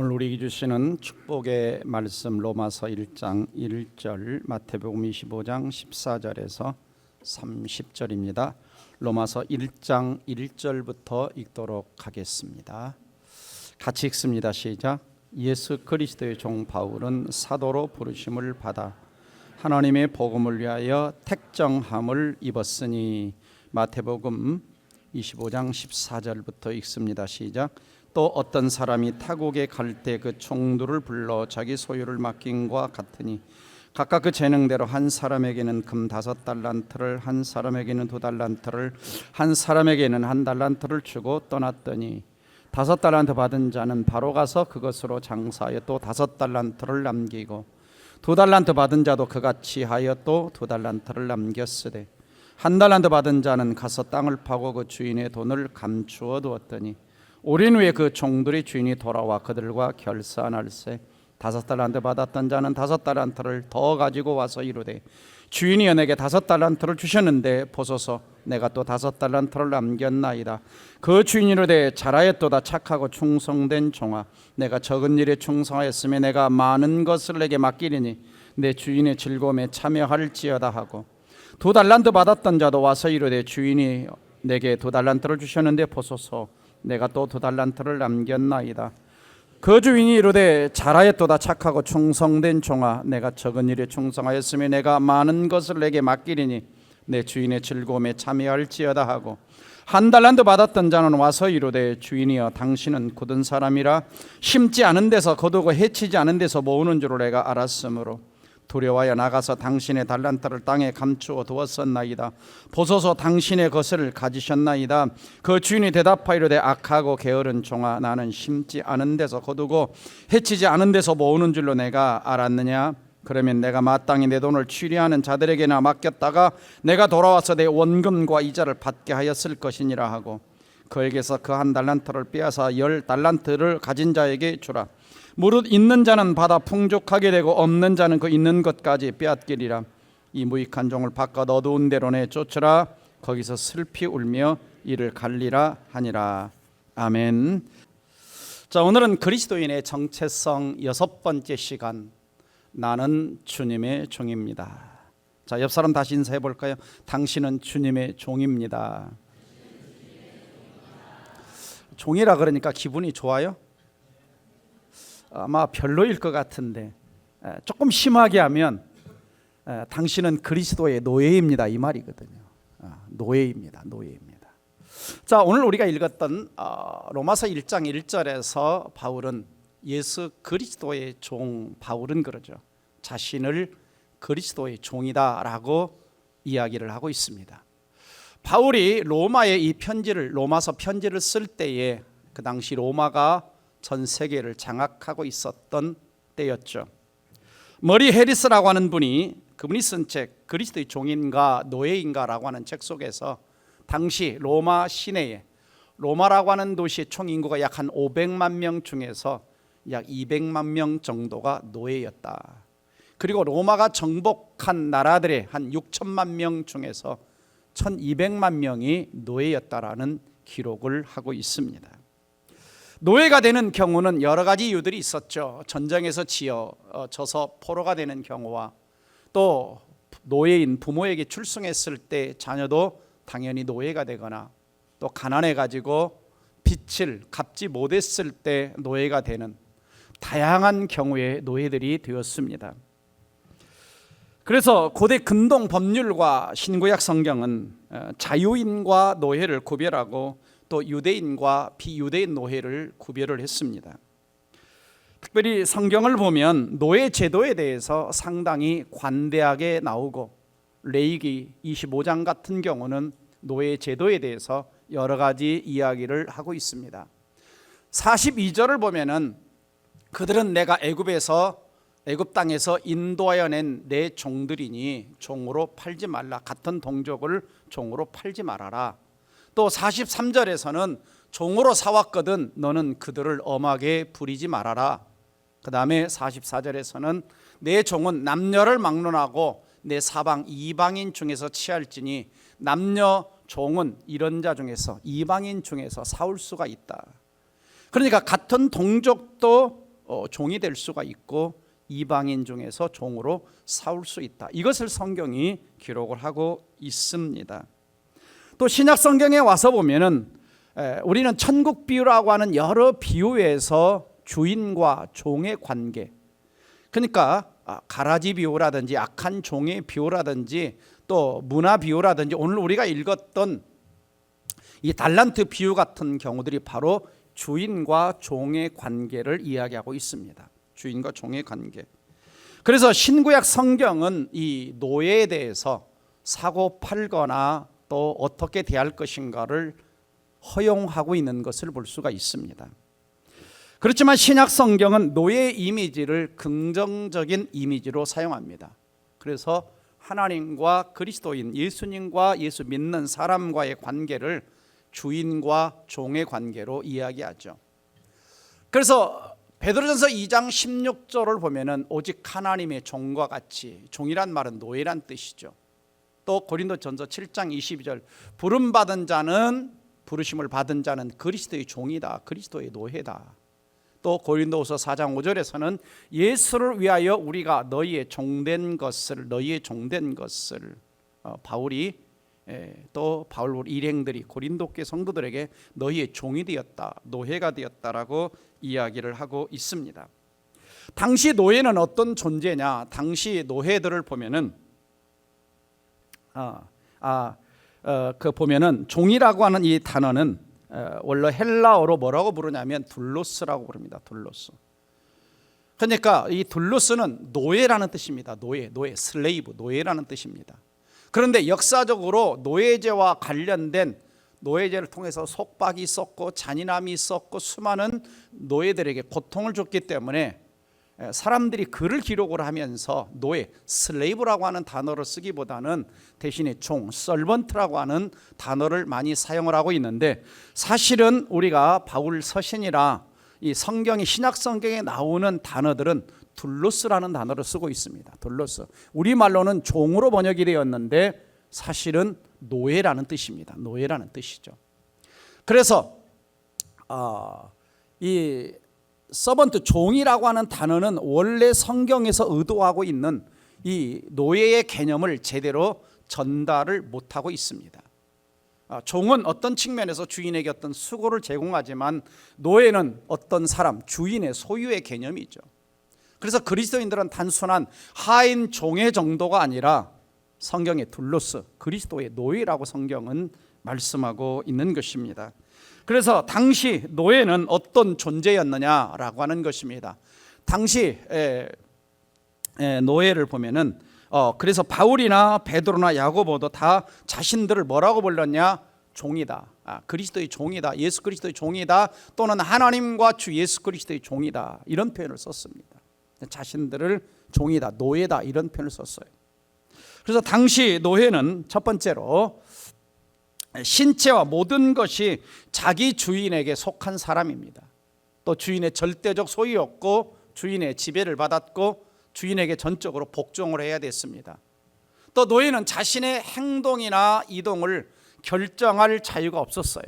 오늘 우리에게 주시는 축복의 말씀 로마서 1장 1절, 마태복음 25장 14절에서 30절입니다. 로마서 1장 1절부터 읽도록 하겠습니다. 같이 읽습니다. 시작. 예수 그리스도의 종 바울은 사도로 부르심을 받아 하나님의 복음을 위하여 택정함을 입었으니. 마태복음 25장 14절부터 읽습니다. 시작. 또 어떤 사람이 타국에 갈 때 그 총두를 불러 자기 소유를 맡긴과 같으니 각각 그 재능대로 한 사람에게는 금 5달란트를, 한 사람에게는 2달란트를, 한 사람에게는 1달란트를 주고 떠났더니 5달란트 받은 자는 바로 가서 그것으로 장사하여 또 5달란트를 남기고 2달란트 받은 자도 그같이 하여 또 2달란트를 남겼으되 1달란트 받은 자는 가서 땅을 파고 그 주인의 돈을 감추어 두었더니 오랜 후에 그 종들의 주인이 돌아와 그들과 결산할세 5달란트 받았던 자는 5달란트를 더 가지고 와서 이르되 주인이여 내게 5달란트를 주셨는데 보소서 내가 또 5달란트를 남겼나이다. 그 주인이 이르되 잘하였도다 착하고 충성된 종아, 내가 적은 일에 충성하였으며 내가 많은 것을 내게 맡기리니 내 주인의 즐거움에 참여할지어다 하고 2달란트 받았던 자도 와서 이르되 주인이 내게 2달란트를 주셨는데 보소서 내가 또 2달란트를 남겼나이다. 그 주인이 이르되 잘하였도다 착하고 충성된 종아, 내가 적은 일에 충성하였으며 내가 많은 것을 내게 맡기리니 내 주인의 즐거움에 참여할지어다 하고 1달란트 받았던 자는 와서 이르되 주인이여 당신은 굳은 사람이라 심지 않은 데서 거두고 해치지 않은 데서 모으는 줄을 내가 알았으므로 두려워하여 나가서 당신의 달란트를 땅에 감추어 두었었나이다. 보소서 당신의 것을 가지셨나이다. 그 주인이 대답하이르되 악하고 게으른 종아, 나는 심지 않은 데서 거두고 해치지 않은 데서 모으는 줄로 내가 알았느냐? 그러면 내가 마땅히 내 돈을 취리하는 자들에게나 맡겼다가 내가 돌아와서 내 원금과 이자를 받게 하였을 것이니라 하고 그에게서 그 1달란트를 빼앗아 10달란트를 가진 자에게 주라. 무릇 있는 자는 받아 풍족하게 되고 없는 자는 그 있는 것까지 빼앗기리라. 이 무익한 종을 바깥 어두운 데로 내쫓으라. 거기서 슬피 울며 이를 갈리라 하니라. 아멘. 자, 오늘은 그리스도인의 정체성 6번째 시간, 나는 주님의 종입니다. 자, 옆 사람 다시 인사해 볼까요? 당신은 주님의 종입니다. 종이라 그러니까 기분이 좋아요? 아마 별로일 것 같은데 조금 심하게 하면 당신은 그리스도의 노예입니다 이 말이거든요. 노예입니다. 자, 오늘 우리가 읽었던 로마서 1장 1절에서 바울은 예수 그리스도의 종, 바울은 그러죠, 자신을 그리스도의 종이다 라고 이야기를 하고 있습니다. 바울이 로마의 이 편지를, 로마서 편지를 쓸 때에 그 당시 로마가 전 세계를 장악하고 있었던 때였죠. 머리 해리스라고 하는 그분이 쓴 책, 그리스도의 종인가 노예인가라고 하는 책 속에서 당시 로마 시내에, 로마라고 하는 도시의 총 인구가 약 한 500만 명 중에서 약 200만 명 정도가 노예였다. 그리고 로마가 정복한 나라들의 한 6천만 명 중에서 1200만 명이 노예였다라는 기록을 하고 있습니다. 노예가 되는 경우는 여러 가지 이유들이 있었죠. 전쟁에서 져서 포로가 되는 경우와 또 노예인 부모에게 출승했을 때 자녀도 당연히 노예가 되거나 또 가난해 가지고 빚을 갚지 못했을 때 노예가 되는 다양한 경우의 노예들이 되었습니다. 그래서 고대 근동 법률과 신구약 성경은 자유인과 노예를 구별하고 또 유대인과 비유대인 노예를 구별을 했습니다. 특별히 성경을 보면 노예 제도에 대해서 상당히 관대하게 나오고 레위기 25장 같은 경우는 노예 제도에 대해서 여러 가지 이야기를 하고 있습니다. 42절을 보면은 그들은 내가 애굽 땅에서 인도하여 낸 내 종들이니 종으로 팔지 말라. 같은 동족을 종으로 팔지 말아라. 또 43절에서는 종으로 사왔거든 너는 그들을 엄하게 부리지 말아라. 그 다음에 44절에서는 내 종은 남녀를 막론하고 내 사방 이방인 중에서 취할지니 남녀 종은 이런 자 중에서 이방인 중에서 사올 수가 있다. 그러니까 같은 동족도 종이 될 수가 있고 이방인 중에서 종으로 삼을 수 있다. 이것을 성경이 기록을 하고 있습니다. 또 신약 성경에 와서 보면은 우리는 천국 비유라고 하는 여러 비유에서 주인과 종의 관계, 그러니까 가라지 비유라든지 악한 종의 비유라든지 또 문화 비유라든지 오늘 우리가 읽었던 이 달란트 비유 같은 경우들이 바로 주인과 종의 관계를 이야기하고 있습니다. 주인과 종의 관계. 그래서 신구약 성경은 이 노예에 대해서 사고 팔거나 또 어떻게 대할 것인가를 허용하고 있는 것을 볼 수가 있습니다. 그렇지만 신약 성경은 노예 이미지를 긍정적인 이미지로 사용합니다. 그래서 하나님과 그리스도인 예수님과 예수 믿는 사람과의 관계를 주인과 종의 관계로 이야기하죠. 그래서 베드로전서 2장 16절을 보면은 오직 하나님의 종과 같이, 종이란 말은 노예란 뜻이죠. 또 고린도전서 7장 22절 부름받은 자는, 부르심을 받은 자는 그리스도의 종이다, 그리스도의 노예다. 또 고린도후서 4장 5절에서는 예수를 위하여 우리가 너희의 종된 것을 바울이 또 바울 일행들이 고린도교 성도들에게 너희의 종이 되었다, 노예가 되었다라고 이야기를 하고 있습니다. 당시 노예는 어떤 존재냐? 당시 노예들을 보면은 보면은 종이라고 하는 이 단어는 원래 헬라어로 뭐라고 부르냐면 둘로스라고 부릅니다. 둘로스. 그러니까 이 둘로스는 노예라는 뜻입니다. 노예, 슬레이브, 노예라는 뜻입니다. 그런데 역사적으로 노예제와 관련된 노예제를 통해서 속박이 있었고 잔인함이 있었고 수많은 노예들에게 고통을 줬기 때문에 사람들이 글을 기록을 하면서 노예, 슬레이브라고 하는 단어를 쓰기보다는 대신에 종, 서번트라고 하는 단어를 많이 사용을 하고 있는데, 사실은 우리가 바울 서신이라 이 성경이 신약 성경에 나오는 단어들은 둘로스라는 단어를 쓰고 있습니다. 둘로스. 우리말로는 종으로 번역이 되었는데 사실은 노예라는 뜻입니다. 노예라는 뜻이죠. 그래서 이 서번트, 종이라고 하는 단어는 원래 성경에서 의도하고 있는 이 노예의 개념을 제대로 전달을 못하고 있습니다. 종은 어떤 측면에서 주인에게 어떤 수고를 제공하지만 노예는 어떤 사람, 주인의 소유의 개념이죠. 그래서 그리스도인들은 단순한 하인 종의 정도가 아니라 성경의 둘로스, 그리스도의 노예라고 성경은 말씀하고 있는 것입니다. 그래서 당시 노예는 어떤 존재였느냐라고 하는 것입니다. 당시 노예를 보면은 그래서 바울이나 베드로나 야고보도 다 자신들을 뭐라고 불렀냐? 종이다. 그리스도의 종이다. 예수 그리스도의 종이다. 또는 하나님과 주 예수 그리스도의 종이다. 이런 표현을 썼습니다. 자신들을 종이다, 노예다 이런 표현을 썼어요. 그래서 당시 노예는 첫 번째로 신체와 모든 것이 자기 주인에게 속한 사람입니다. 또 주인의 절대적 소유였고 주인의 지배를 받았고 주인에게 전적으로 복종을 해야 됐습니다. 또 노예는 자신의 행동이나 이동을 결정할 자유가 없었어요.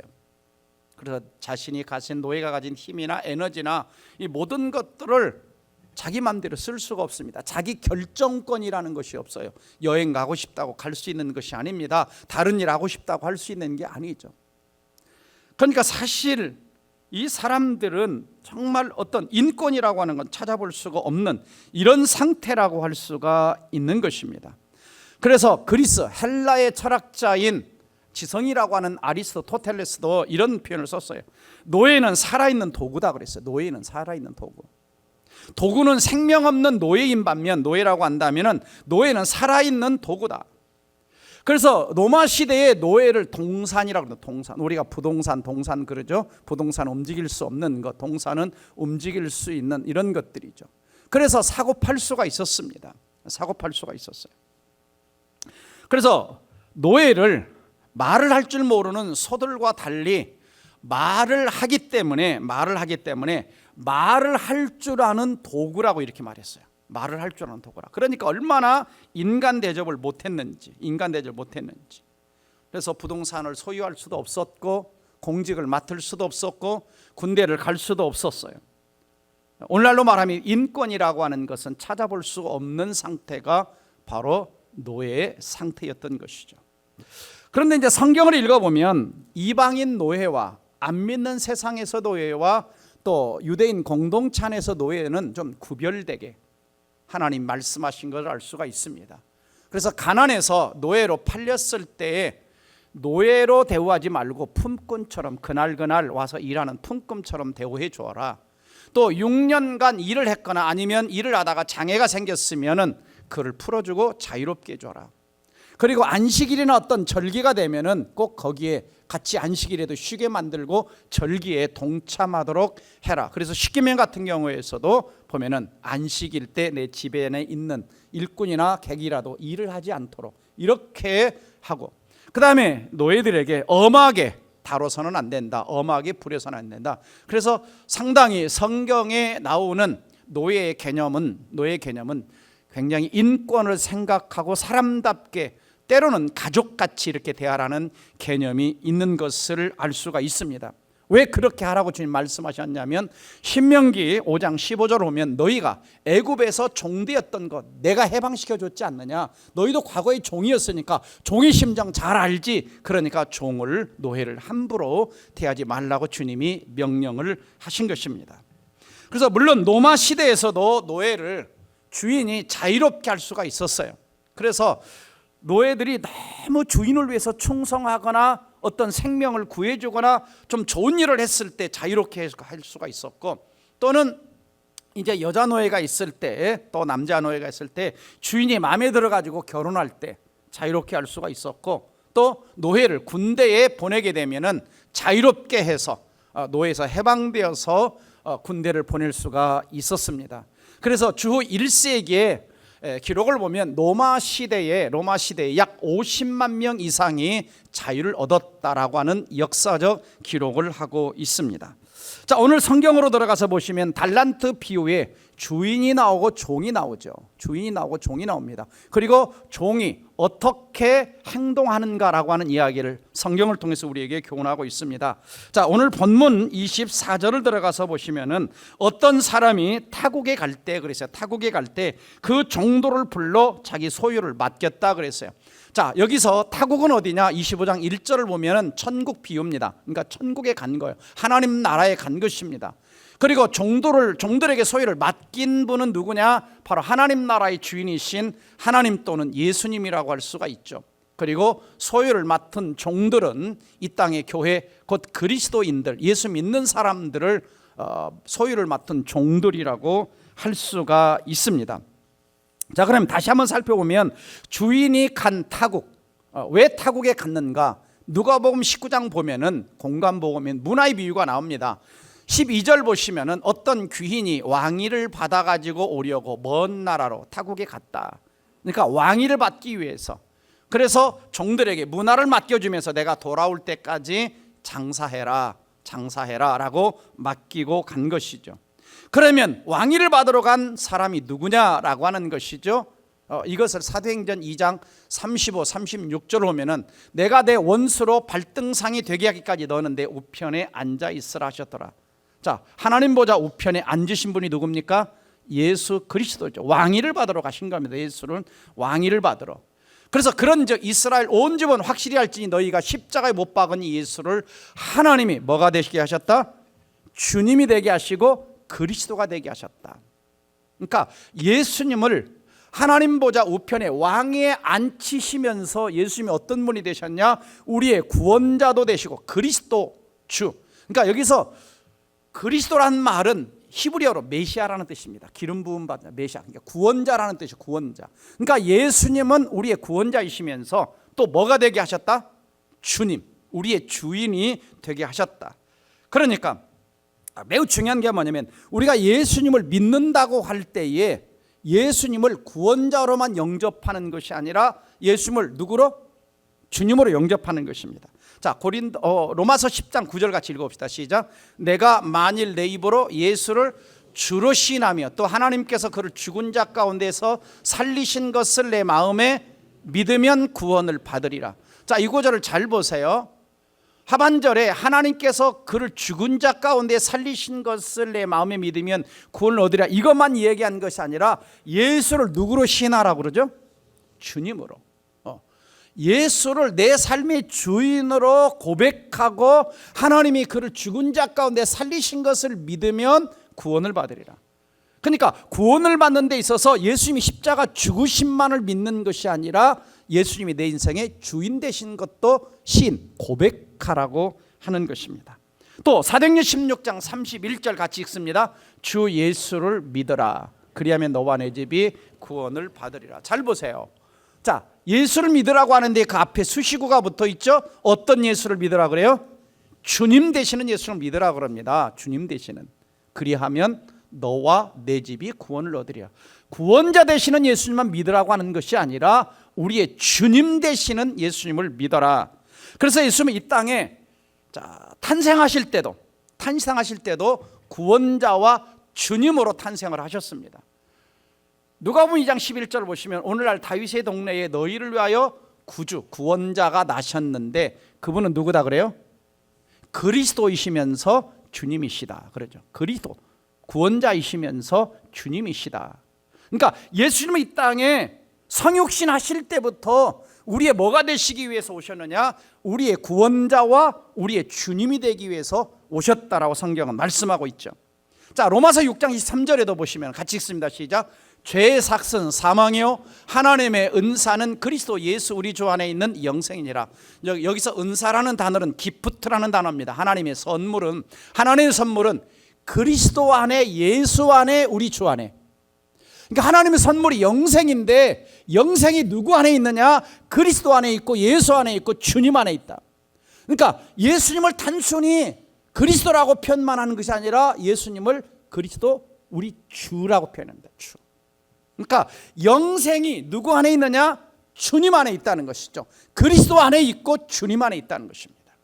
그래서 자신이 가진, 노예가 가진 힘이나 에너지나 이 모든 것들을 자기 마음대로 쓸 수가 없습니다. 자기 결정권이라는 것이 없어요. 여행 가고 싶다고 갈 수 있는 것이 아닙니다. 다른 일 하고 싶다고 할 수 있는 게 아니죠. 그러니까 사실 이 사람들은 정말 어떤 인권이라고 하는 건 찾아볼 수가 없는 이런 상태라고 할 수가 있는 것입니다. 그래서 그리스, 헬라의 철학자인 지성이라고 하는 아리스토텔레스도 이런 표현을 썼어요. 노예는 살아있는 도구다 그랬어요. 노예는 살아있는 도구. 도구는 생명 없는 노예인 반면 노예라고 한다면은 노예는 살아있는 도구다. 그래서 로마 시대의 노예를 동산이라고 합니다. 동산. 우리가 부동산, 동산 그러죠. 부동산 움직일 수 없는 것, 동산은 움직일 수 있는 이런 것들이죠. 그래서 사고 팔 수가 있었습니다. 사고 팔 수가 있었어요. 그래서 노예를 말을 할 줄 모르는 소들과 달리 말을 하기 때문에 말을 할 줄 아는 도구라고 이렇게 말했어요. 말을 할 줄 아는 도구라. 그러니까 얼마나 인간 대접을 못했는지. 그래서 부동산을 소유할 수도 없었고 공직을 맡을 수도 없었고 군대를 갈 수도 없었어요. 오늘날로 말하면 인권이라고 하는 것은 찾아볼 수 없는 상태가 바로 노예의 상태였던 것이죠. 그런데 이제 성경을 읽어보면 이방인 노예와 안 믿는 세상에서 노예와 또 유대인 공동체 안에서 노예는 좀 구별되게 하나님 말씀하신 것을 알 수가 있습니다. 그래서 가난해서 노예로 팔렸을 때에 노예로 대우하지 말고 품꾼처럼 그날 와서 일하는 품꾼처럼 대우해 주어라. 또 6년간 일을 했거나 아니면 일을 하다가 장애가 생겼으면은 그를 풀어주고 자유롭게 해줘라. 그리고 안식일이나 어떤 절기가 되면은 꼭 거기에 같이 안식일에도 쉬게 만들고 절기에 동참하도록 해라. 그래서 십계명 같은 경우에서도 보면은 안식일 때 내 집에 있는 일꾼이나 객이라도 일을 하지 않도록 이렇게 하고, 그 다음에 노예들에게 엄하게 다뤄서는 안 된다. 엄하게 부려서는 안 된다. 그래서 상당히 성경에 나오는 노예의 개념은 굉장히 인권을 생각하고 사람답게 때로는 가족같이 이렇게 대하라는 개념이 있는 것을 알 수가 있습니다. 왜 그렇게 하라고 주님 말씀하셨냐면 신명기 5장 15절 보면 너희가 애굽에서 종되었던 것 내가 해방시켜줬지 않느냐. 너희도 과거에 종이었으니까 종의 심정 잘 알지. 그러니까 종을 노예를 함부로 대하지 말라고 주님이 명령을 하신 것입니다. 그래서 물론 로마 시대에서도 노예를 주인이 자유롭게 할 수가 있었어요. 그래서 노예들이 너무 주인을 위해서 충성하거나 어떤 생명을 구해주거나 좀 좋은 일을 했을 때 자유롭게 할 수가 있었고, 또는 이제 여자 노예가 있을 때 또 남자 노예가 있을 때 주인이 마음에 들어가지고 결혼할 때 자유롭게 할 수가 있었고, 또 노예를 군대에 보내게 되면은 자유롭게 해서 노예에서 해방되어서 군대를 보낼 수가 있었습니다. 그래서 주 1세기에 기록을 보면 로마 시대에 약 50만 명 이상이 자유를 얻었다라고 하는 역사적 기록을 하고 있습니다. 자, 오늘 성경으로 들어가서 보시면 달란트 비유에 주인이 나오고 종이 나오죠. 주인이 나오고 종이 나옵니다. 그리고 종이 어떻게 행동하는가라고 하는 이야기를 성경을 통해서 우리에게 교훈하고 있습니다. 자, 오늘 본문 24절을 들어가서 보시면은 어떤 사람이 타국에 갈 때 그랬어요. 타국에 갈 때 그 종도를 불러 자기 소유를 맡겼다 그랬어요. 자, 여기서 타국은 어디냐? 25장 1절을 보면은 천국 비유입니다. 그러니까 천국에 간 거예요. 하나님 나라에 간 것입니다. 그리고 종들에게 소유를 맡긴 분은 누구냐? 바로 하나님 나라의 주인이신 하나님 또는 예수님이라고 할 수가 있죠. 그리고 소유를 맡은 종들은 이 땅의 교회 곧 그리스도인들, 예수 믿는 사람들을 소유를 맡은 종들이라고 할 수가 있습니다. 자, 그럼 다시 한번 살펴보면 주인이 간 타국, 왜 타국에 갔는가? 누가복음 19장 보면은 공관복음에 문화의 비유가 나옵니다. 12절 보시면은 어떤 귀인이 왕위를 받아가지고 오려고 먼 나라로 타국에 갔다. 그러니까 왕위를 받기 위해서, 그래서 종들에게 문화를 맡겨주면서 내가 돌아올 때까지 장사해라 라고 맡기고 간 것이죠. 그러면 왕위를 받으러 간 사람이 누구냐라고 하는 것이죠. 이것을 사도행전 2장 35, 36절 보면은 내가 내 원수로 발등상이 되게 하기까지 너는 내 우편에 앉아 있으라 하셨더라. 자, 하나님 보좌 우편에 앉으신 분이 누굽니까? 예수 그리스도죠. 왕위를 받으러 가신 겁니다. 예수는 왕위를 받으러. 그래서 그런즉 이스라엘 온 집은 확실히 알지니 너희가 십자가에 못 박은 이 예수를 하나님이 뭐가 되시게 하셨다? 주님이 되게 하시고 그리스도가 되게 하셨다. 그러니까 예수님을 하나님 보좌 우편에 왕위에 앉히시면서 예수님이 어떤 분이 되셨냐? 우리의 구원자도 되시고 그리스도 주. 그러니까 여기서 그리스도라는 말은 히브리어로 메시아라는 뜻입니다. 기름 부음 받는 메시아, 그러니까 구원자라는 뜻이에요. 구원자. 그러니까 예수님은 우리의 구원자이시면서 또 뭐가 되게 하셨다? 주님, 우리의 주인이 되게 하셨다. 그러니까 매우 중요한 게 뭐냐면 우리가 예수님을 믿는다고 할 때에 예수님을 구원자로만 영접하는 것이 아니라 예수님을 누구로? 주님으로 영접하는 것입니다. 자, 로마서 10장 9절 같이 읽어봅시다. 시작. 내가 만일 내 입으로 예수를 주로 시인하며 또 하나님께서 그를 죽은 자 가운데서 살리신 것을 내 마음에 믿으면 구원을 받으리라. 자, 이 구절을 잘 보세요. 하반절에 하나님께서 그를 죽은 자 가운데 살리신 것을 내 마음에 믿으면 구원을 얻으리라, 이것만 얘기한 것이 아니라 예수를 누구로 신하라고 그러죠? 주님으로. 예수를 내 삶의 주인으로 고백하고 하나님이 그를 죽은 자 가운데 살리신 것을 믿으면 구원을 받으리라. 그러니까 구원을 받는 데 있어서 예수님이 십자가 죽으심만을 믿는 것이 아니라 예수님이 내 인생의 주인 되신 것도 고백하라고 하는 것입니다. 또 사도행전 16장 31절 같이 읽습니다. 주 예수를 믿어라, 그리하면 너와 내 집이 구원을 받으리라. 잘 보세요. 자, 예수를 믿으라고 하는데 그 앞에 수식어가 붙어 있죠. 어떤 예수를 믿으라 그래요? 주님 되시는 예수를 믿으라 그럽니다. 주님 되시는. 그리하면 너와 내 집이 구원을 얻으리라. 구원자 되시는 예수님만 믿으라고 하는 것이 아니라 우리의 주님 되시는 예수님을 믿어라. 그래서 예수님은 이 땅에 탄생하실 때도 구원자와 주님으로 탄생을 하셨습니다. 누가복음 2장 11절 보시면 오늘날 다윗의 동네에 너희를 위하여 구원자가 나셨는데 그분은 누구다 그래요? 그리스도이시면서 주님이시다 그러죠. 그리스도 구원자이시면서 주님이시다. 그러니까 예수님은 이 땅에 성육신 하실 때부터 우리의 뭐가 되시기 위해서 오셨느냐? 우리의 구원자와 우리의 주님이 되기 위해서 오셨다라고 성경은 말씀하고 있죠. 자, 로마서 6장 23절에도 보시면 같이 읽습니다. 시작. 죄의 삭은 사망이요 하나님의 은사는 그리스도 예수 우리 주 안에 있는 영생이니라. 여기서 은사라는 단어는 기프트라는 단어입니다. 하나님의 선물은 그리스도 안에, 예수 안에, 우리 주 안에. 그러니까 하나님의 선물이 영생인데 영생이 누구 안에 있느냐? 그리스도 안에 있고 예수 안에 있고 주님 안에 있다. 그러니까 예수님을 단순히 그리스도라고 표현만 하는 것이 아니라 예수님을 그리스도 우리 주라고 표현합니다. 주. 그러니까 영생이 누구 안에 있느냐? 주님 안에 있다는 것이죠. 그리스도 안에 있고 주님 안에 있다는 것입니다.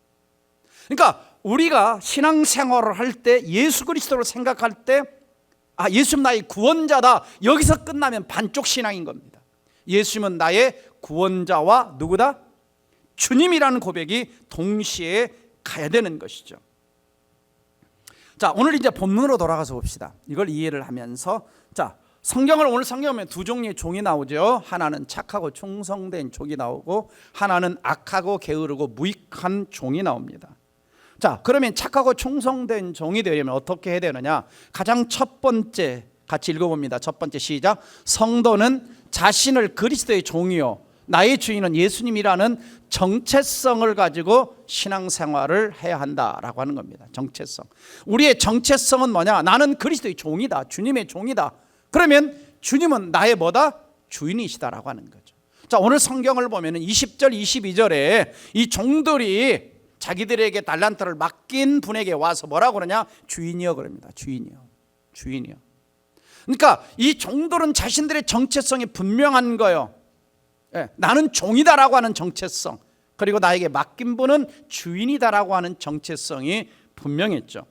그러니까 우리가 신앙생활을 할 때 예수 그리스도를 생각할 때 예수님 나의 구원자다, 여기서 끝나면 반쪽 신앙인 겁니다. 예수님은 나의 구원자와 누구다? 주님이라는 고백이 동시에 가야 되는 것이죠. 자, 오늘 이제 본문으로 돌아가서 봅시다. 이걸 이해를 하면서 오늘 성경에 보면 두 종류의 종이 나오죠. 하나는 착하고 충성된 종이 나오고 하나는 악하고 게으르고 무익한 종이 나옵니다. 자, 그러면 착하고 충성된 종이 되려면 어떻게 해야 되느냐? 가장 첫 번째 같이 읽어봅니다. 첫 번째 시작. 성도는 자신을 그리스도의 종이요 나의 주인은 예수님이라는 정체성을 가지고 신앙생활을 해야 한다라고 하는 겁니다. 정체성. 우리의 정체성은 뭐냐? 나는 그리스도의 종이다, 주님의 종이다. 그러면 주님은 나의 뭐다? 주인이시다라고 하는 거죠. 자, 오늘 성경을 보면 20절 22절에 이 종들이 자기들에게 달란트를 맡긴 분에게 와서 뭐라고 그러냐? 주인이여 그럽니다. 주인이여. 그러니까 이 종들은 자신들의 정체성이 분명한 거예요. 나는 종이다라고 하는 정체성, 그리고 나에게 맡긴 분은 주인이다라고 하는 정체성이 분명했죠.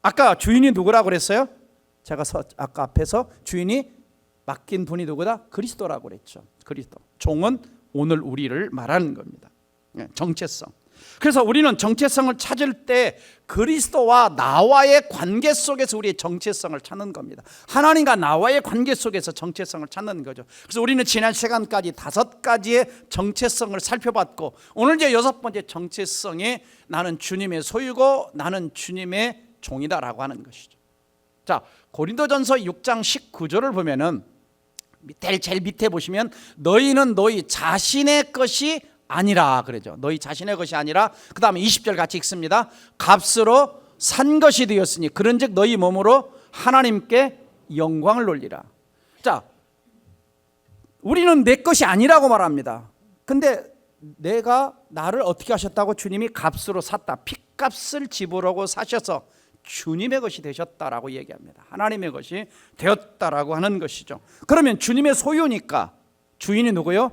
아까 주인이 누구라고 그랬어요? 제가 아까 앞에서 주인이 맡긴 분이 누구다? 그리스도라고 그랬죠. 그리스도. 종은 오늘 우리를 말하는 겁니다. 정체성. 그래서 우리는 정체성을 찾을 때 그리스도와 나와의 관계 속에서 우리의 정체성을 찾는 겁니다. 하나님과 나와의 관계 속에서 정체성을 찾는 거죠. 그래서 우리는 지난 시간까지 5가지의 정체성을 살펴봤고 오늘 이제 6번째 정체성이 나는 주님의 소유고 나는 주님의 종이다라고 하는 것이죠. 자, 고린도전서 6장 19절을 보면은 제일 밑에 보시면 너희는 너희 자신의 것이 아니라 그러죠. 너희 자신의 것이 아니라, 그 다음에 20절 같이 읽습니다. 값으로 산 것이 되었으니 그런즉 너희 몸으로 하나님께 영광을 돌리라. 자, 우리는 내 것이 아니라고 말합니다. 근데 나를 어떻게 하셨다고? 주님이 값으로 샀다. 핏값을 지불하고 사셔서 주님의 것이 되셨다라고 얘기합니다. 하나님의 것이 되었다라고 하는 것이죠. 그러면 주님의 소유니까 주인이 누구요?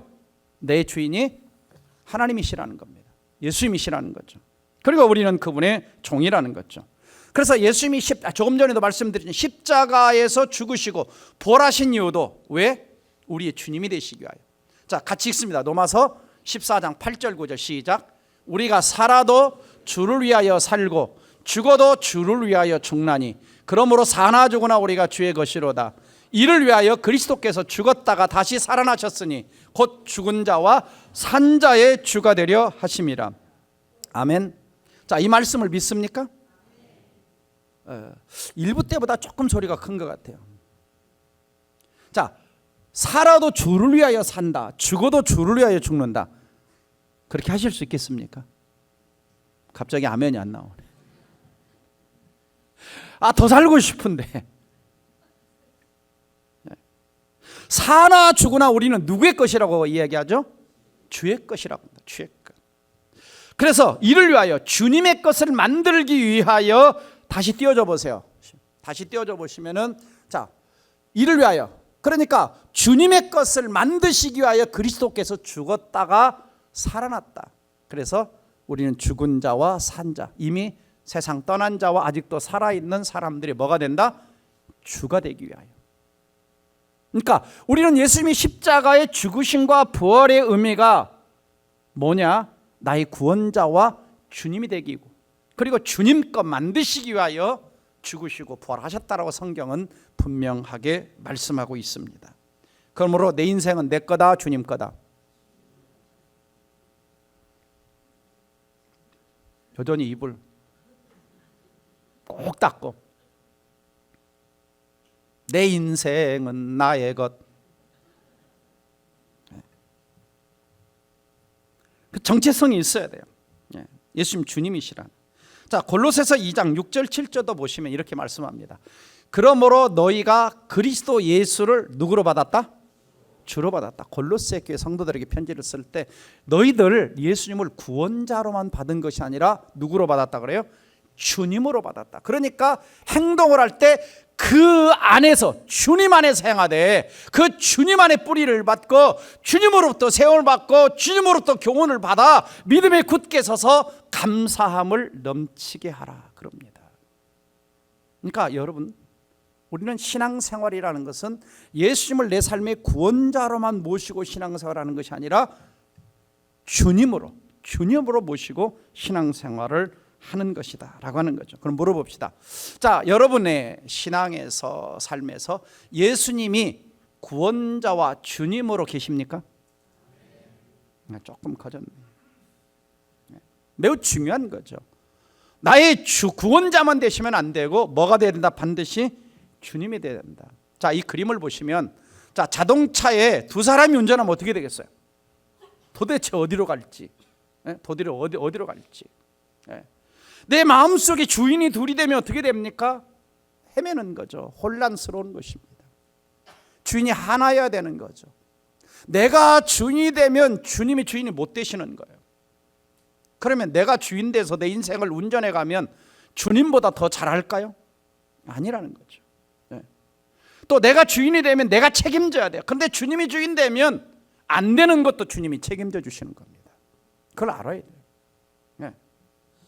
내 주인이 하나님이시라는 겁니다. 예수님이시라는 거죠. 그리고 우리는 그분의 종이라는 거죠. 그래서 예수님이 조금 전에도 말씀드린 십자가에서 죽으시고 부활하신 이유도 왜? 우리의 주님이 되시기 위하여. 자, 같이 읽습니다. 로마서 14장 8절 9절 시작. 우리가 살아도 주를 위하여 살고 죽어도 주를 위하여 죽나니 그러므로 사나 죽으나 우리가 주의 것이로다. 이를 위하여 그리스도께서 죽었다가 다시 살아나셨으니 곧 죽은 자와 산 자의 주가 되려 하심이라. 아멘. 자, 이 말씀을 믿습니까? 일부 때보다 조금 소리가 큰 것 같아요. 자, 살아도 주를 위하여 산다, 죽어도 주를 위하여 죽는다, 그렇게 하실 수 있겠습니까? 갑자기 아멘이 안 나오네. 더 살고 싶은데. 사나 죽으나 우리는 누구의 것이라고 이야기하죠? 주의 것이라고 합니다. 주의 것. 그래서 이를 위하여, 주님의 것을 만들기 위하여, 다시 띄워줘 보세요. 다시 띄워줘 보시면은, 자, 이를 위하여, 그러니까 주님의 것을 만드시기 위하여 그리스도께서 죽었다가 살아났다. 그래서 우리는 죽은 자와 산 자, 이미 세상 떠난 자와 아직도 살아있는 사람들이 뭐가 된다? 주가 되기 위하여. 그러니까 우리는 예수님이 십자가의 죽으심과 부활의 의미가 뭐냐? 나의 구원자와 주님이 되기고, 그리고 주님 것 만드시기 위하여 죽으시고 부활하셨다라고 성경은 분명하게 말씀하고 있습니다. 그러므로 내 인생은 내 거다, 주님 거다? 여전히 입을 꼭 닫고, 내 인생은 나의 것. 그 정체성이 있어야 돼요. 예수님 주님이시라. 자, 골로새서 2장 6절 7절도 보시면 이렇게 말씀합니다. 그러므로 너희가 그리스도 예수를 누구로 받았다? 주로 받았다. 골로새 교회 성도들에게 편지를 쓸 때 너희들 예수님을 구원자로만 받은 것이 아니라 누구로 받았다 그래요? 주님으로 받았다. 그러니까 행동을 할 때 그 안에서, 주님 안에서 행하되, 그 주님 안에 뿌리를 받고 주님으로부터 세움을 받고 주님으로부터 교훈을 받아 믿음에 굳게 서서 감사함을 넘치게 하라 그럽니다. 그러니까 여러분, 우리는 신앙생활이라는 것은 예수님을 내 삶의 구원자로만 모시고 신앙생활하는 것이 아니라 주님으로 모시고 신앙생활을 하는 것이다 라고 하는 거죠. 그럼 물어봅시다. 자, 여러분의 신앙에서, 삶에서 예수님이 구원자와 주님으로 계십니까? 조금 커졌네. 매우 중요한 거죠. 나의 구원자만 되시면 안 되고 뭐가 돼야 된다? 반드시 주님이 돼야 된다. 자, 이 그림을 보시면, 자, 자동차에 두 사람이 운전하면 어떻게 되겠어요? 도대체 어디로 갈지, 어디로 갈지. 내 마음속에 주인이 둘이 되면 어떻게 됩니까? 헤매는 거죠. 혼란스러운 것입니다. 주인이 하나여야 되는 거죠. 내가 주인이 되면 주님이 주인이 못 되시는 거예요. 그러면 내가 주인 돼서 내 인생을 운전해 가면 주님보다 더 잘할까요? 아니라는 거죠. 또 내가 주인이 되면 내가 책임져야 돼요. 그런데 주님이 주인 되면 안 되는 것도 주님이 책임져 주시는 겁니다. 그걸 알아야 돼요.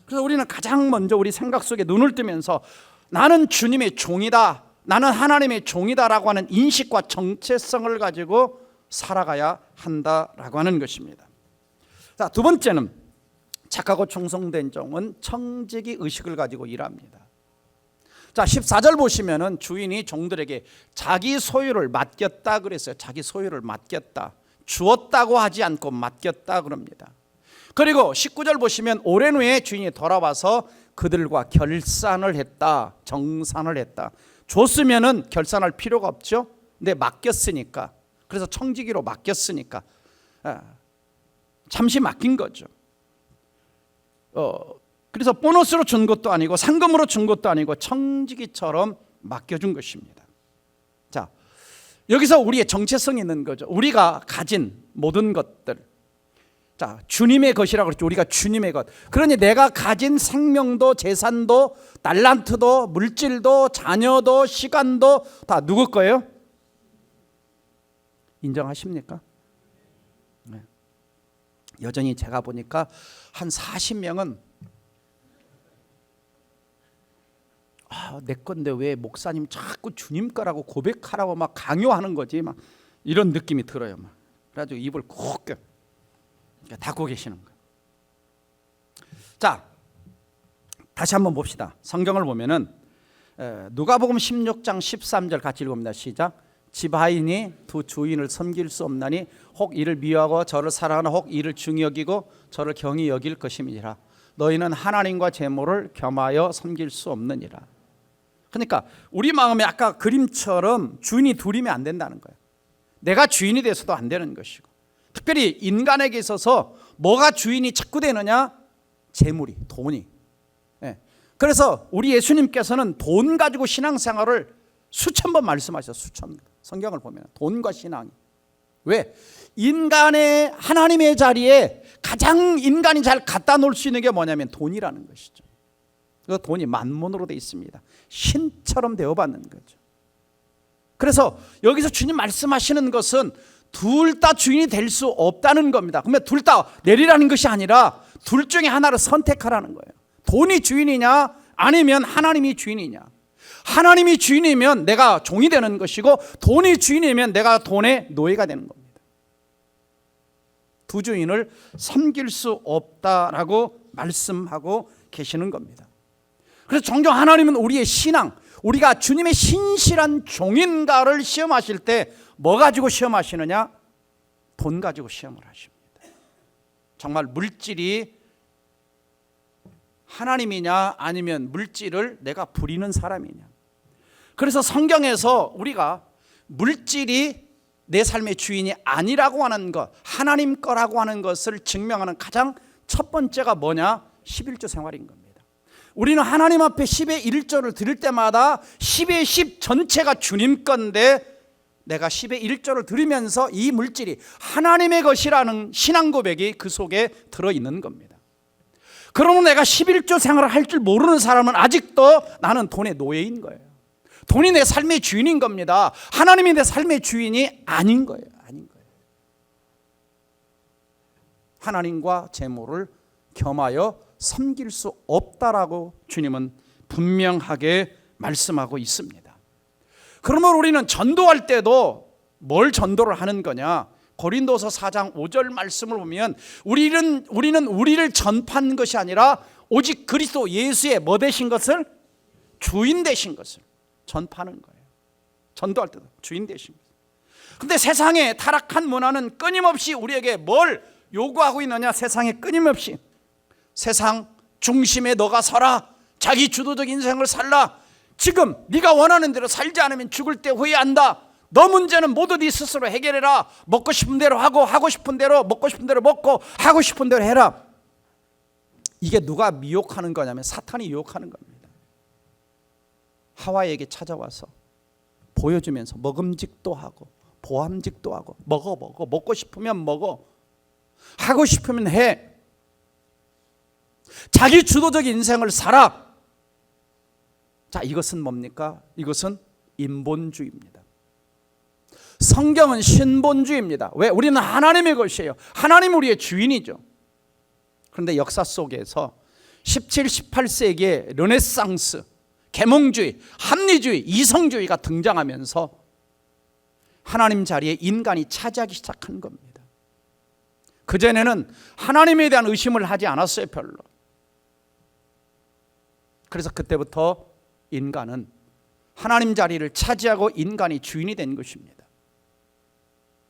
그래서 우리는 가장 먼저 우리 생각 속에 눈을 뜨면서 나는 주님의 종이다, 나는 하나님의 종이다라고 하는 인식과 정체성을 가지고 살아가야 한다라고 하는 것입니다. 자, 두 번째는, 착하고 충성된 종은 청지기 의식을 가지고 일합니다. 자, 14절 보시면은 주인이 종들에게 자기 소유를 맡겼다 그랬어요. 자기 소유를 맡겼다. 주었다고 하지 않고 맡겼다 그럽니다. 그리고 19절 보시면 오랜 후에 주인이 돌아와서 그들과 결산을 했다, 정산을 했다. 줬으면은 결산할 필요가 없죠. 근데 맡겼으니까, 그래서 청지기로 맡겼으니까 잠시 맡긴 거죠. 그래서 보너스로 준 것도 아니고 상금으로 준 것도 아니고 청지기처럼 맡겨준 것입니다. 자, 여기서 우리의 정체성이 있는 거죠. 우리가 가진 모든 것들, 자, 주님의 것이라고 그랬죠. 우리가 주님의 것. 그러니 내가 가진 생명도 재산도 달란트도 물질도 자녀도 시간도 다 누구 거예요? 인정하십니까? 네. 여전히 제가 보니까 한 40명은 내 건데 왜 목사님 자꾸 주님 거라고 고백하라고 막 강요하는 거지, 막 이런 느낌이 들어요. 막. 그래가지고 입을 콕 닫고 계시는 거예요. 자, 다시 한번 봅시다. 성경을 보면은 누가복음 16장 13절 같이 읽습니다. 시작. 지바인이 두 주인을 섬길 수 없나니 혹 이를 미워하고 저를 사랑하나 혹 이를 중히 여기고 저를 경히 여길 것임이니라. 너희는 하나님과 재물을 겸하여 섬길 수 없느니라. 그러니까 우리 마음에 아까 그림처럼 주인이 둘이면 안 된다는 거예요. 내가 주인이 돼서도 안 되는 것이고, 특별히 인간에게 있어서 뭐가 주인이 자꾸 되느냐? 재물이, 돈이. 그래서 우리 예수님께서는 돈 가지고 신앙생활을 수천 번 말씀하셨어요. 수천 번. 성경을 보면 돈과 신앙이. 왜? 인간의 하나님의 자리에 가장 인간이 잘 갖다 놓을 수 있는 게 뭐냐면 돈이라는 것이죠. 그 돈이 만몬으로 되어 있습니다. 신처럼 대우받는 거죠. 그래서 여기서 주님 말씀하시는 것은 둘 다 주인이 될 수 없다는 겁니다. 그러면 둘 다 내리라는 것이 아니라 둘 중에 하나를 선택하라는 거예요. 돈이 주인이냐 아니면 하나님이 주인이냐. 하나님이 주인이면 내가 종이 되는 것이고, 돈이 주인이면 내가 돈의 노예가 되는 겁니다. 두 주인을 섬길 수 없다라고 말씀하고 계시는 겁니다. 그래서 종종 하나님은 우리의 신앙, 우리가 주님의 신실한 종인가를 시험하실 때 뭐 가지고 시험하시느냐? 돈 가지고 시험을 하십니다. 정말 물질이 하나님이냐 아니면 물질을 내가 부리는 사람이냐. 그래서 성경에서 우리가 물질이 내 삶의 주인이 아니라고 하는 것, 하나님 거라고 하는 것을 증명하는 가장 첫 번째가 뭐냐? 11조 생활인 겁니다. 우리는 하나님 앞에 10의 1조를 드릴 때마다 10의 10 전체가 주님 건데, 내가 10의 1조를 드리면서 이 물질이 하나님의 것이라는 신앙 고백이 그 속에 들어있는 겁니다. 그러면 내가 11조 생활을 할 줄 모르는 사람은 아직도 나는 돈의 노예인 거예요. 돈이 내 삶의 주인인 겁니다. 하나님이 내 삶의 주인이 아닌 거예요. 아닌 거예요. 하나님과 재물을 겸하여 섬길 수 없다라고 주님은 분명하게 말씀하고 있습니다. 그러면 우리는 전도할 때도 뭘 전도를 하는 거냐? 고린도서 4장 5절 말씀을 보면 우리는 우리를 전파하는 것이 아니라 오직 그리스도 예수의 뭐 되신 것을? 주인 되신 것을 전파하는 거예요. 전도할 때도 주인 되신 것을. 근데 세상의 타락한 문화는 끊임없이 우리에게 뭘 요구하고 있느냐? 세상에 끊임없이 세상 중심에 너가 서라, 자기 주도적 인생을 살라, 지금 네가 원하는 대로 살지 않으면 죽을 때 후회한다, 너 문제는 모두 네 스스로 해결해라, 먹고 싶은 대로 하고 하고 싶은 대로 먹고 싶은 대로 먹고 하고 싶은 대로 해라. 이게 누가 미혹하는 거냐면 사탄이 유혹하는 겁니다. 하와에게 찾아와서 보여주면서 먹음직도 하고 보암직도 하고 먹고 싶으면 먹어, 하고 싶으면 해, 자기 주도적 인생을 살아. 자, 이것은 뭡니까? 이것은 인본주의입니다. 성경은 신본주의입니다. 왜? 우리는 하나님의 것이에요. 하나님 우리의 주인이죠. 그런데 역사 속에서 17, 18세기에 르네상스, 계몽주의, 합리주의, 이성주의가 등장하면서 하나님 자리에 인간이 차지하기 시작한 겁니다. 그전에는 하나님에 대한 의심을 하지 않았어요, 별로. 그래서 그때부터 인간은 하나님 자리를 차지하고 인간이 주인이 된 것입니다.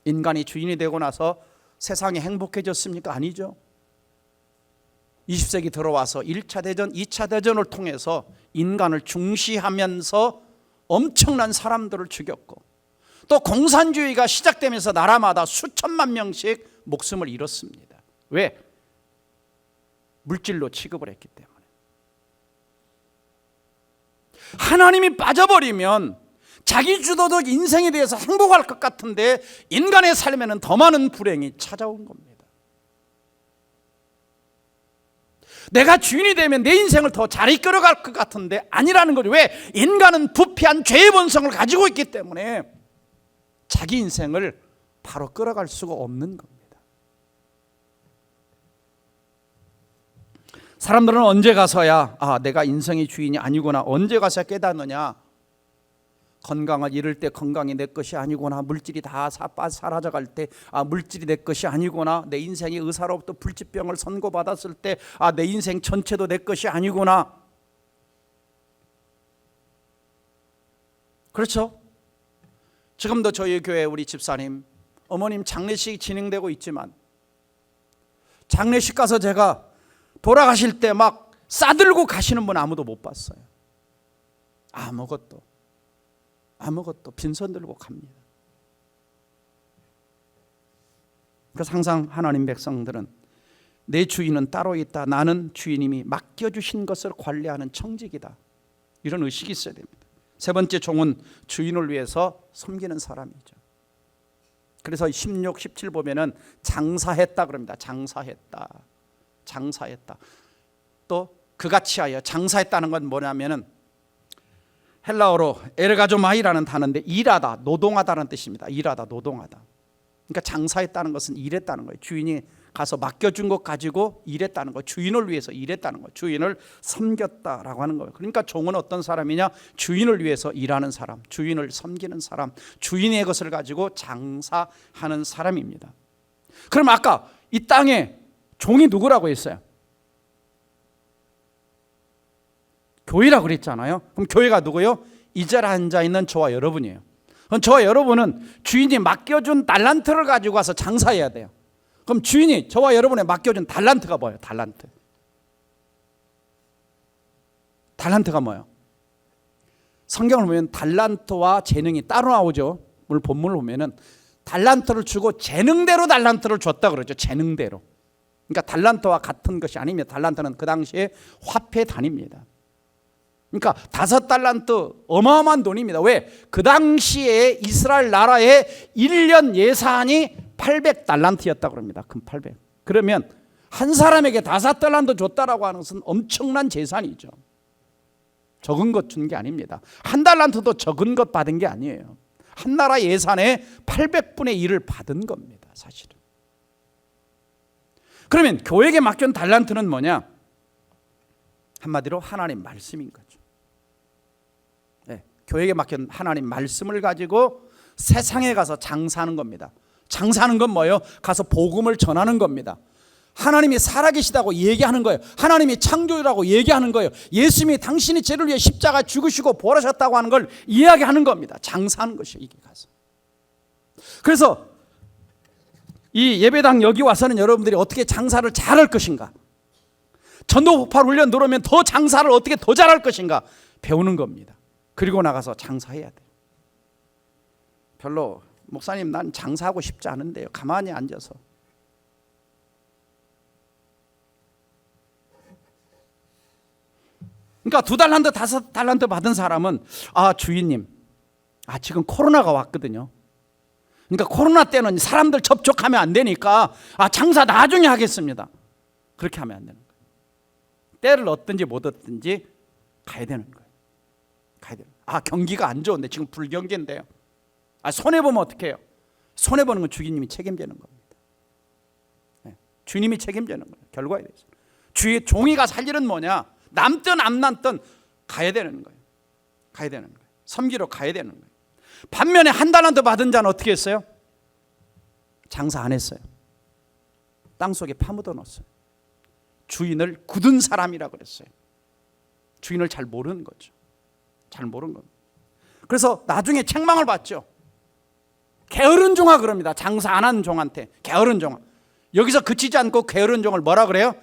인간이 주인이 되고 나서 세상이 행복해졌습니까? 아니죠. 20세기 들어와서 1차 대전, 2차 대전을 통해서 인간을 중시하면서 엄청난 사람들을 죽였고, 또 공산주의가 시작되면서 나라마다 수천만 명씩 목숨을 잃었습니다. 왜? 물질로 취급을 했기 때문에. 하나님이 빠져버리면 자기 주도적 인생에 대해서 행복할 것 같은데 인간의 삶에는 더 많은 불행이 찾아온 겁니다. 내가 주인이 되면 내 인생을 더 잘 이끌어갈 것 같은데 아니라는 거죠. 왜? 인간은 부패한 죄의 본성을 가지고 있기 때문에 자기 인생을 바로 끌어갈 수가 없는 겁니다. 사람들은 언제 가서야 내가 인생의 주인이 아니구나, 언제 가서야 깨닫느냐? 건강을 잃을 때 건강이 내 것이 아니구나, 물질이 다 사라져갈 때 물질이 내 것이 아니구나, 내 인생이 의사로부터 불치병을 선고받았을 때 내 인생 전체도 내 것이 아니구나, 그렇죠? 지금도 저희 교회 우리 집사님, 어머님 장례식이 진행되고 있지만 장례식 가서 제가 돌아가실 때 막 싸들고 가시는 분 아무도 못 봤어요. 아무것도 빈손 들고 갑니다. 그래서 항상 하나님 백성들은 내 주인은 따로 있다. 나는 주인님이 맡겨주신 것을 관리하는 청직이다. 이런 의식이 있어야 됩니다. 세 번째 종은 주인을 위해서 섬기는 사람이죠. 그래서 16, 17 보면은 장사했다 그럽니다. 장사했다. 또 그같이 하여 장사했다는 건 뭐냐면은 헬라어로 에르가조마이라는 단어인데 일하다, 노동하다는 뜻입니다. 일하다, 노동하다. 그러니까 장사했다는 것은 일했다는 거예요. 주인이 가서 맡겨준 것 가지고 일했다는 거예요. 주인을 위해서 일했다는 거예요. 주인을 섬겼다라고 하는 거예요. 그러니까 종은 어떤 사람이냐? 주인을 위해서 일하는 사람, 주인을 섬기는 사람, 주인의 것을 가지고 장사하는 사람입니다. 그럼 아까 이 땅에 종이 누구라고 했어요? 교회라고 그랬잖아요. 그럼 교회가 누구요? 이 자리에 앉아있는 저와 여러분이에요. 그럼 저와 여러분은 주인이 맡겨준 달란트를 가지고 와서 장사해야 돼요. 그럼 주인이 저와 여러분에 맡겨준 달란트가 뭐예요? 달란트가 뭐예요? 성경을 보면 달란트와 재능이 따로 나오죠. 오늘 본문을 보면은 달란트를 주고 재능대로 달란트를 줬다 그러죠. 재능대로. 그러니까 달란트와 같은 것이 아닙니다. 달란트는 그 당시에 화폐 단위입니다. 그러니까 5달란트 어마어마한 돈입니다. 왜? 그 당시에 이스라엘 나라의 1년 예산이 800달란트였다고 합니다. 금 800. 그러면 한 사람에게 5달란트 줬다라고 하는 것은 엄청난 재산이죠. 적은 것 준 게 아닙니다. 한 달란트도 적은 것 받은 게 아니에요. 한 나라 예산의 800분의 1을 받은 겁니다. 사실은. 그러면 교회에게 맡긴 달란트는 뭐냐? 한마디로 하나님 말씀인 거죠. 네, 교회에게 맡긴 하나님 말씀을 가지고 세상에 가서 장사하는 겁니다. 장사하는 건 뭐예요? 가서 복음을 전하는 겁니다. 하나님이 살아계시다고 얘기하는 거예요. 하나님이 창조주라고 얘기하는 거예요. 예수님이 당신이 죄를 위해 십자가 죽으시고 부활하셨다고 하는 걸 이야기하는 겁니다. 장사하는 것이에요. 이게 가서. 그래서 이 예배당 여기 와서는 여러분들이 어떻게 장사를 잘할 것인가, 전도 폭발 훈련 들어오면 더 장사를 어떻게 더 잘할 것인가 배우는 겁니다. 그리고 나가서 장사해야 돼요. 별로 목사님 난 장사하고 싶지 않은데요. 가만히 앉아서. 그러니까 2달란트 5달란트 받은 사람은 주인님 지금 코로나가 왔거든요. 그러니까 코로나 때는 사람들 접촉하면 안 되니까 장사 나중에 하겠습니다. 그렇게 하면 안 되는 거예요. 때를 얻든지 못 얻든지 가야 되는 거예요. 경기가 안 좋은데 지금 불경기인데요. 손해보면 어떡해요? 손해보는 건 주님이 책임지는 겁니다. 네, 주님이 책임지는 거예요. 결과에 대해서. 주의 종이가 살 일은 뭐냐? 남든 안 남든 가야 되는 거예요. 섬기러 가야 되는 거예요. 반면에 1달란트 받은 자는 어떻게 했어요? 장사 안 했어요. 땅속에 파묻어 넣었어요. 주인을 굳은 사람이라고 그랬어요. 주인을 잘 모르는 거죠. 잘 모르는 겁니다. 그래서 나중에 책망을 받죠. 게으른 종아 그럽니다. 장사 안 한 종한테 게으른 종아. 여기서 그치지 않고 게으른 종을 뭐라 그래요?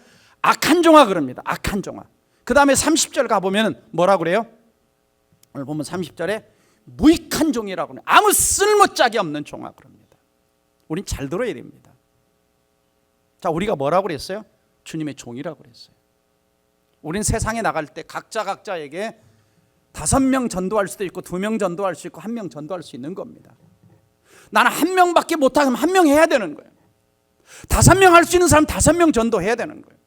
악한 종아 그럽니다. 악한 종아. 그 다음에 30절 가보면 뭐라 그래요? 오늘 보면 30절에 무익한 종이라고 해요. 아무 쓸모짝이 없는 종아 그럽니다. 우린 잘 들어야 됩니다. 자, 우리가 뭐라고 그랬어요? 주님의 종이라고 그랬어요. 우린 세상에 나갈 때 각자에게 5명 전도할 수도 있고 2명 전도할 수 있고 1명 전도할 수 있는 겁니다. 나는 1명밖에 못하면 1명 해야 되는 거예요. 5명 할 수 있는 사람 5명 전도해야 되는 거예요.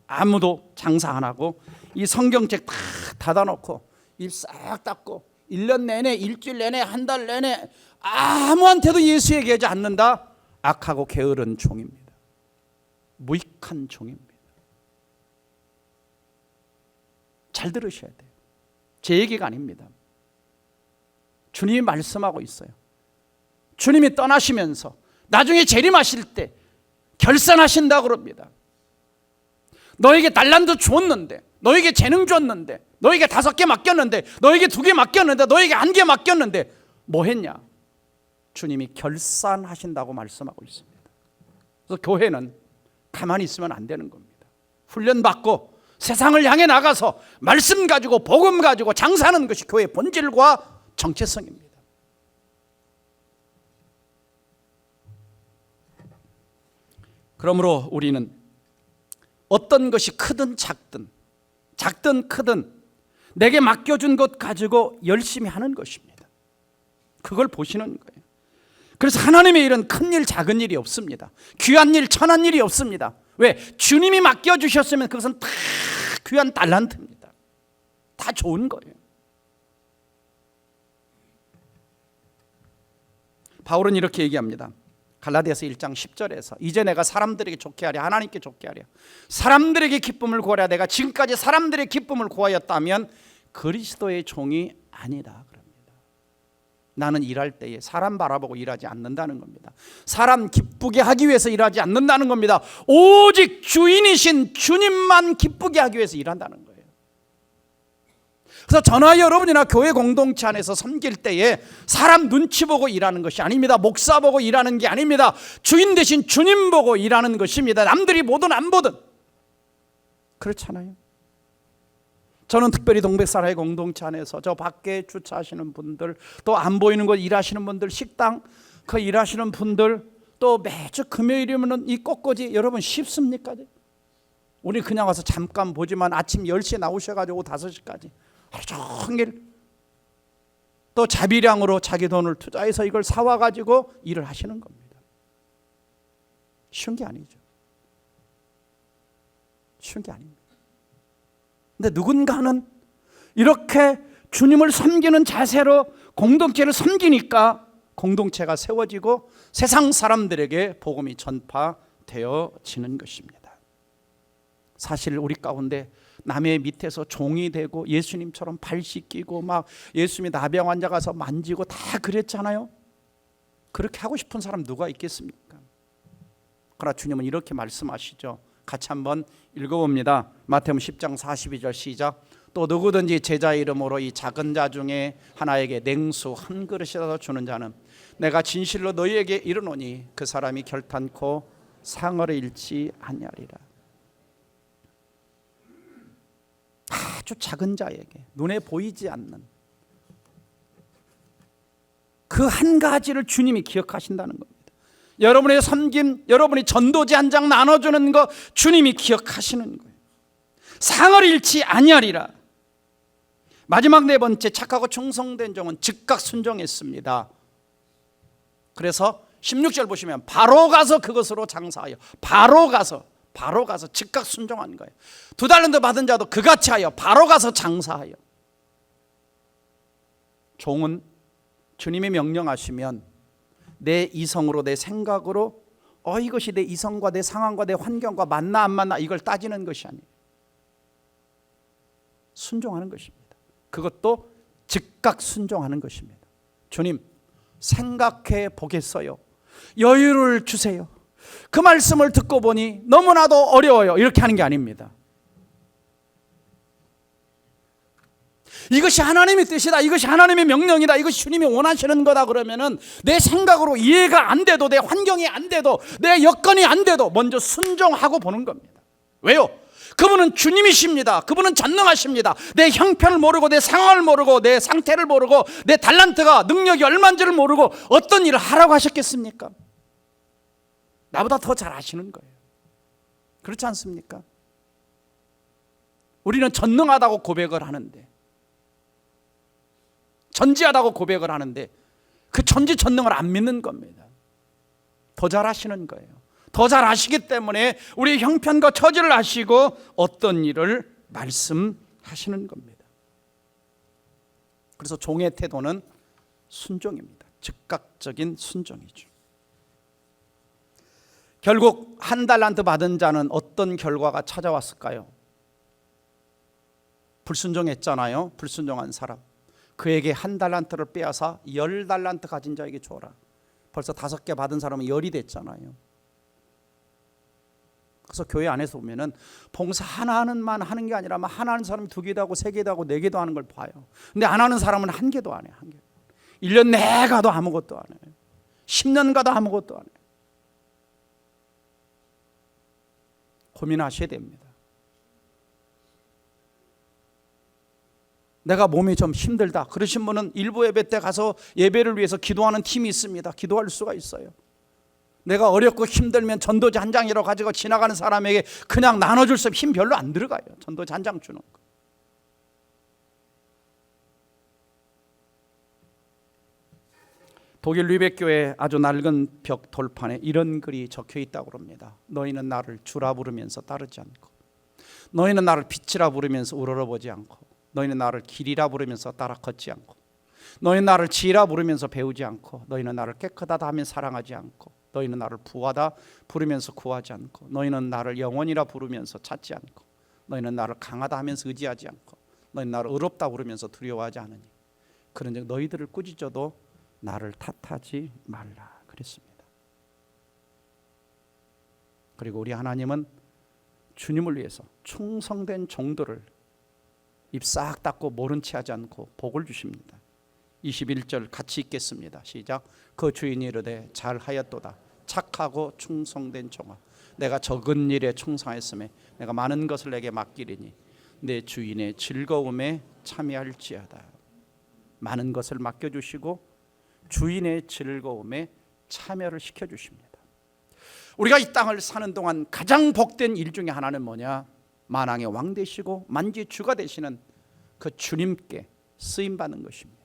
아무도 장사 안 하고 이 성경책 다 닫아놓고 입 싹 닫고 1년 내내, 일주일 내내, 한 달 내내 아무한테도 예수 얘기하지 않는다. 악하고 게으른 종입니다. 무익한 종입니다. 잘 들으셔야 돼요. 제 얘기가 아닙니다. 주님이 말씀하고 있어요. 주님이 떠나시면서 나중에 재림하실 때 결산하신다고 그럽니다. 너에게 달란트 주었는데 너에게 재능 줬는데, 너에게 5개 맡겼는데, 너에게 2개 맡겼는데, 너에게 1개 맡겼는데 뭐 했냐? 주님이 결산하신다고 말씀하고 있습니다. 그래서 교회는 가만히 있으면 안 되는 겁니다. 훈련받고 세상을 향해 나가서 말씀 가지고 복음 가지고 장사하는 것이 교회의 본질과 정체성입니다. 그러므로 우리는 어떤 것이 크든 작든 크든 내게 맡겨준 것 가지고 열심히 하는 것입니다. 그걸 보시는 거예요. 그래서 하나님의 일은 큰 일 작은 일이 없습니다. 귀한 일 천한 일이 없습니다. 왜? 주님이 맡겨주셨으면 그것은 다 귀한 달란트입니다. 다 좋은 거예요. 바울은 이렇게 얘기합니다. 갈라디아서 1장 10절에서 이제 내가 사람들에게 좋게 하랴 하나님께 좋게 하랴 사람들에게 기쁨을 구하랴 내가 지금까지 사람들의 기쁨을 구하였다면 그리스도의 종이 아니다 그럽니다. 나는 일할 때에 사람 바라보고 일하지 않는다는 겁니다. 사람 기쁘게 하기 위해서 일하지 않는다는 겁니다. 오직 주인이신 주님만 기쁘게 하기 위해서 일한다는 거예요. 그래서 저나 여러분이나 교회 공동체 안에서 섬길 때에 사람 눈치 보고 일하는 것이 아닙니다. 목사 보고 일하는 게 아닙니다. 주인 대신 주님 보고 일하는 것입니다. 남들이 보든 안 보든. 그렇잖아요. 저는 특별히 동백사라의 공동체 안에서 저 밖에 주차하시는 분들, 또 안 보이는 곳 일하시는 분들, 식당 그 일하시는 분들, 또 매주 금요일이면 이 꽃꽂이 여러분 쉽습니까? 우리 그냥 와서 잠깐 보지만 아침 10시에 나오셔가지고 5시까지 하루 종일 또 자비량으로 자기 돈을 투자해서 이걸 사와가지고 일을 하시는 겁니다. 쉬운 게 아니죠. 쉬운 게 아닙니다. 근데 누군가는 이렇게 주님을 섬기는 자세로 공동체를 섬기니까 공동체가 세워지고 세상 사람들에게 복음이 전파되어지는 것입니다. 사실 우리 가운데 남의 밑에서 종이 되고 예수님처럼 발 씻기고 막 예수님이 나병 환자 가서 만지고 다 그랬잖아요. 그렇게 하고 싶은 사람 누가 있겠습니까? 그러나 주님은 이렇게 말씀하시죠. 같이 한번 읽어봅니다. 마태복음 10장 42절 시작. 또 누구든지 제자 이름으로 이 작은 자 중에 하나에게 냉수 한 그릇이라도 주는 자는 내가 진실로 너희에게 이르노니 그 사람이 결탄코 상을 잃지 아니하리라. 아주 작은 자에게 눈에 보이지 않는 그 한 가지를 주님이 기억하신다는 겁니다. 여러분의 섬김, 여러분이 전도지 한 장 나눠주는 거 주님이 기억하시는 거예요. 상을 잃지 아니하리라. 마지막 4번째, 착하고 충성된 종은 즉각 순종했습니다. 그래서 16절 보시면 바로 가서 그것으로 장사하여 바로 가서 즉각 순종한 거예요. 2달란트 받은 자도 그같이 하여 바로 가서 장사하여. 종은 주님이 명령하시면 내 이성으로 내 생각으로 이것이 내 이성과 내 상황과 내 환경과 맞나 안 맞나 이걸 따지는 것이 아니에요. 순종하는 것입니다. 그것도 즉각 순종하는 것입니다. 주님 생각해 보겠어요. 여유를 주세요. 그 말씀을 듣고 보니 너무나도 어려워요. 이렇게 하는 게 아닙니다. 이것이 하나님의 뜻이다. 이것이 하나님의 명령이다. 이것이 주님이 원하시는 거다. 그러면은 내 생각으로 이해가 안 돼도, 내 환경이 안 돼도, 내 여건이 안 돼도 먼저 순종하고 보는 겁니다. 왜요? 그분은 주님이십니다. 그분은 전능하십니다. 내 형편을 모르고, 내 상황을 모르고, 내 상태를 모르고, 내 달란트가 능력이 얼마인지를 모르고 어떤 일을 하라고 하셨겠습니까? 나보다 더 잘 아시는 거예요. 그렇지 않습니까? 우리는 전능하다고 고백을 하는데, 전지하다고 고백을 하는데 그 전지전능을 안 믿는 겁니다. 더 잘 아시는 거예요. 더 잘 아시기 때문에 우리의 형편과 처지를 아시고 어떤 일을 말씀하시는 겁니다. 그래서 종의 태도는 순종입니다. 즉각적인 순종이죠. 결국 1달란트 받은 자는 어떤 결과가 찾아왔을까요? 불순종했잖아요. 불순종한 사람. 그에게 1달란트를 빼앗아 10달란트 가진 자에게 줘라. 벌써 5개 받은 사람은 10이 됐잖아요. 그래서 교회 안에서 보면은 봉사 하나는 게 아니라 하나 하는 사람이 2개도 하고 3개도 하고 4개도 하는 걸 봐요. 근데 안 하는 사람은 1개도 안 해. 1개. 1년 내내 가도 아무것도 안 해. 10년 가도 아무것도 안 해. 고민하셔야 됩니다. 내가 몸이 좀 힘들다 그러신 분은 일부 예배 때 가서 예배를 위해서 기도하는 팀이 있습니다. 기도할 수가 있어요. 내가 어렵고 힘들면 전도지 한 장이라고 가지고 지나가는 사람에게 그냥 나눠줄 수 없으면 힘 별로 안 들어가요. 전도지 한 장 주는 거. 독일 류벡교회 아주 낡은 벽 돌판에 이런 글이 적혀 있다고 합니다. 너희는 나를 주라 부르면서 따르지 않고, 너희는 나를 빛이라 부르면서 우러러보지 않고, 너희는 나를 길이라 부르면서 따라 걷지 않고, 너희는 나를 지혜라 부르면서 배우지 않고, 너희는 나를 깨끗하다 하면 사랑하지 않고, 너희는 나를 부하다 부르면서 구하지 않고, 너희는 나를 영원이라 부르면서 찾지 않고, 너희는 나를 강하다 하면서 의지하지 않고, 너희는 나를 의롭다 부르면서 두려워하지 않으니 그런즉 너희들을 꾸짖어도 나를 탓하지 말라 그랬습니다. 그리고 우리 하나님은 주님을 위해서 충성된 종들을 입 싹 닫고 모른 채 하지 않고 복을 주십니다. 21절 같이 읽겠습니다. 시작. 그 주인이 이르되 잘하였도다 착하고 충성된 종아, 내가 적은 일에 충성했음에 내가 많은 것을 내게 맡기리니 내 주인의 즐거움에 참여할지어다. 많은 것을 맡겨주시고 주인의 즐거움에 참여를 시켜주십니다. 우리가 이 땅을 사는 동안 가장 복된 일 중에 하나는 뭐냐? 만왕의 왕 되시고 만주의 주가 되시는 그 주님께 쓰임받는 것입니다.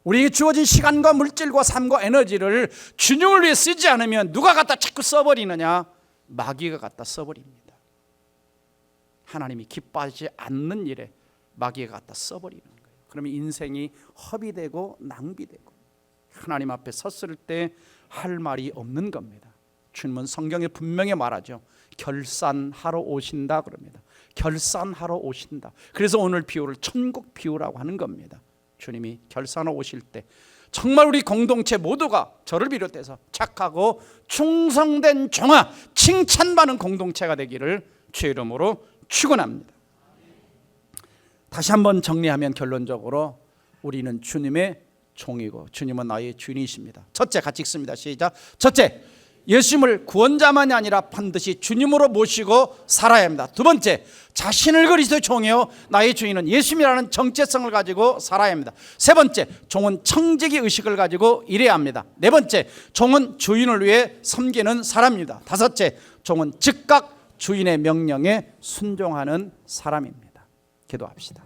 우리에게 주어진 시간과 물질과 삶과 에너지를 주님을 위해 쓰지 않으면 누가 갖다 자꾸 써버리느냐? 마귀가 갖다 써버립니다. 하나님이 기뻐하지 않는 일에 마귀가 갖다 써버리는 거예요. 그러면 인생이 허비되고 낭비되고 하나님 앞에 섰을 때 할 말이 없는 겁니다. 주님은 성경에 분명히 말하죠. 결산하러 오신다 그럽니다. 결산하러 오신다. 그래서 오늘 비유를 천국 비유라고 하는 겁니다. 주님이 결산하러 오실 때 정말 우리 공동체 모두가 저를 비롯해서 착하고 충성된 종아 칭찬받는 공동체가 되기를 주의 이름으로 축원합니다. 다시 한번 정리하면 결론적으로 우리는 주님의 종이고 주님은 나의 주인이십니다. 첫째, 같이 읽습니다. 시작. 첫째, 예수님을 구원자만이 아니라 반드시 주님으로 모시고 살아야 합니다. 두 번째, 자신을 그리스도의 종이요 나의 주인은 예수님이라는 정체성을 가지고 살아야 합니다. 세 번째, 종은 청지기 의식을 가지고 일해야 합니다. 네 번째, 종은 주인을 위해 섬기는 사람입니다. 다섯째, 종은 즉각 주인의 명령에 순종하는 사람입니다. 기도합시다.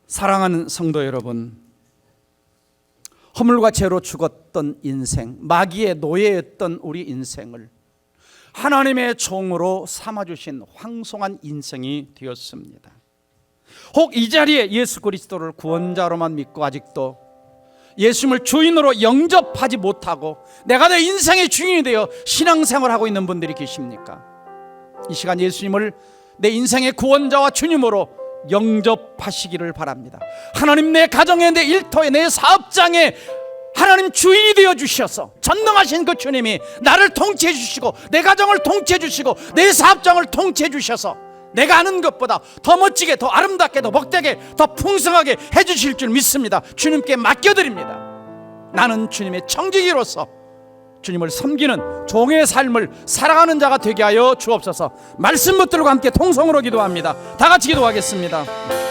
사랑하는 성도 여러분, 허물과 죄로 죽었던 인생, 마귀의 노예였던 우리 인생을 하나님의 종으로 삼아주신 황송한 인생이 되었습니다. 혹 이 자리에 예수 그리스도를 구원자로만 믿고 아직도 예수님을 주인으로 영접하지 못하고 내가 내 인생의 주인이 되어 신앙생활을 하고 있는 분들이 계십니까? 이 시간 예수님을 내 인생의 구원자와 주님으로 영접하시기를 바랍니다. 하나님, 내 가정에, 내 일터에, 내 사업장에 하나님 주인이 되어 주셔서 전능하신 그 주님이 나를 통치해 주시고 내 가정을 통치해 주시고 내 사업장을 통치해 주셔서 내가 아는 것보다 더 멋지게, 더 아름답게, 더 복되게, 더 풍성하게 해주실 줄 믿습니다. 주님께 맡겨드립니다. 나는 주님의 청지기로서 주님을 섬기는 종의 삶을 살아가는 자가 되게 하여 주옵소서. 말씀 붙들고 함께 통성으로 기도합니다. 다 같이 기도하겠습니다.